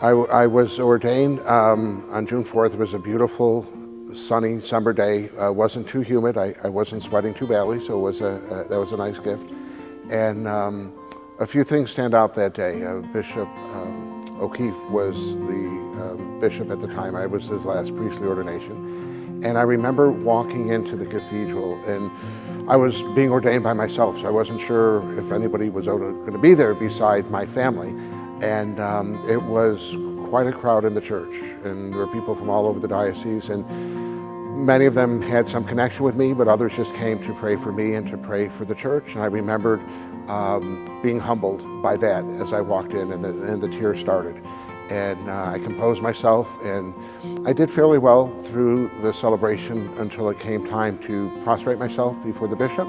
I was ordained on June 4th. It was a beautiful, sunny summer day. It wasn't too humid. I wasn't sweating too badly, so that was a nice gift. And a few things stand out that day. Bishop O'Keefe was the bishop at the time. I was his last priestly ordination. And I remember walking into the cathedral, and I was being ordained by myself, so I wasn't sure if anybody was going to be there beside my family. And it was quite a crowd in the church, and there were people from all over the diocese, and many of them had some connection with me, but others just came to pray for me and to pray for the church. And I remembered being humbled by that as I walked in, and the tears started. And I composed myself, and I did fairly well through the celebration until it came time to prostrate myself before the bishop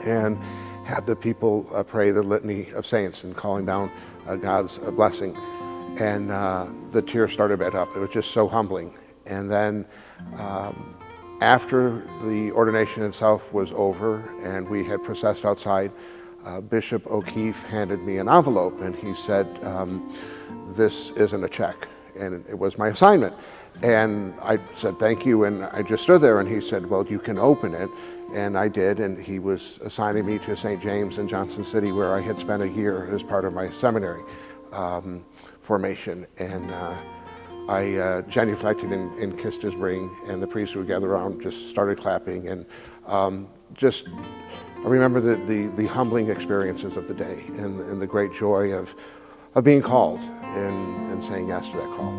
and have the people pray the litany of saints and calling down God's blessing. And the tears started back up. It was just so humbling. And then after the ordination itself was over and we had processed outside, Bishop O'Keefe handed me an envelope, and he said, "This isn't a check." And it was my assignment. And I said, "Thank you." And I just stood there, and he said, "Well, you can open it." And I did, and he was assigning me to St. James in Johnson City, where I had spent a year as part of my seminary formation. And I genuflected and kissed his ring, and the priests who would gather around just started clapping. And I remember the humbling experiences of the day and the great joy of being called and saying yes to that call.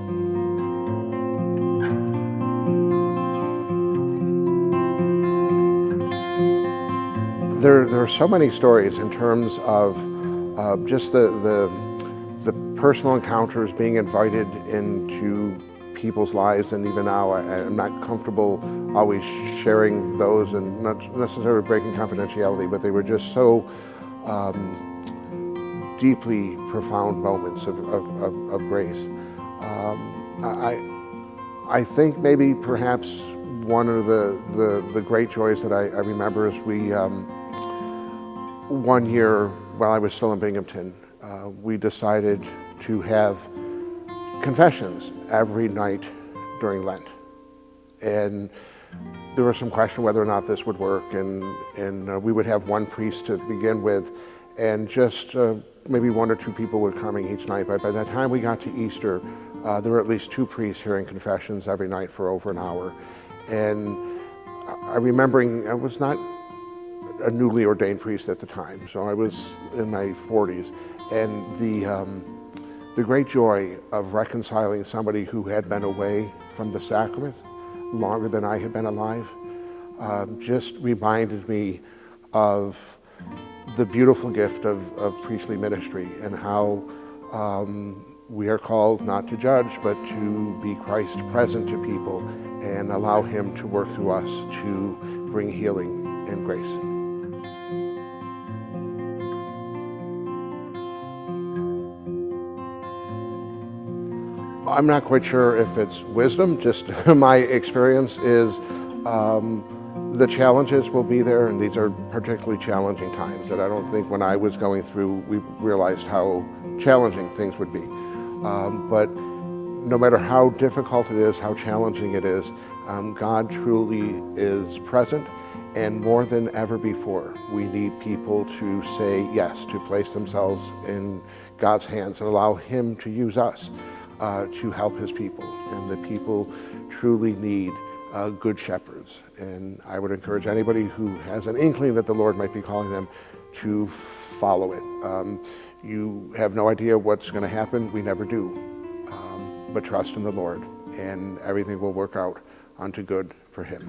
There are so many stories in terms of just the personal encounters, being invited into people's lives, and even now I'm not comfortable always sharing those and not necessarily breaking confidentiality, but they were just so deeply profound moments of grace. I think maybe perhaps one of the great joys that I remember is we, one year while I was still in Binghamton, we decided to have confessions every night during Lent. And there was some question whether or not this would work, and we would have one priest to begin with, and just maybe one or two people were coming each night. But by the time we got to Easter, there were at least two priests hearing confessions every night for over an hour. And I remembering, I was not a newly ordained priest at the time, so I was in my 40s, and the great joy of reconciling somebody who had been away from the sacrament longer than I had been alive just reminded me of the beautiful gift of priestly ministry, and how we are called not to judge, but to be Christ present to people and allow Him to work through us to bring healing and grace. I'm not quite sure if it's wisdom, just my experience is the challenges will be there, and these are particularly challenging times that I don't think when I was going through we realized how challenging things would be. But no matter how difficult it is, how challenging it is, God truly is present, and more than ever before, we need people to say yes, to place themselves in God's hands and allow Him to use us to help His people. And the people truly need good shepherds. And I would encourage anybody who has an inkling that the Lord might be calling them to follow it. You have no idea what's going to happen. We never do. But trust in the Lord, and everything will work out unto good for Him.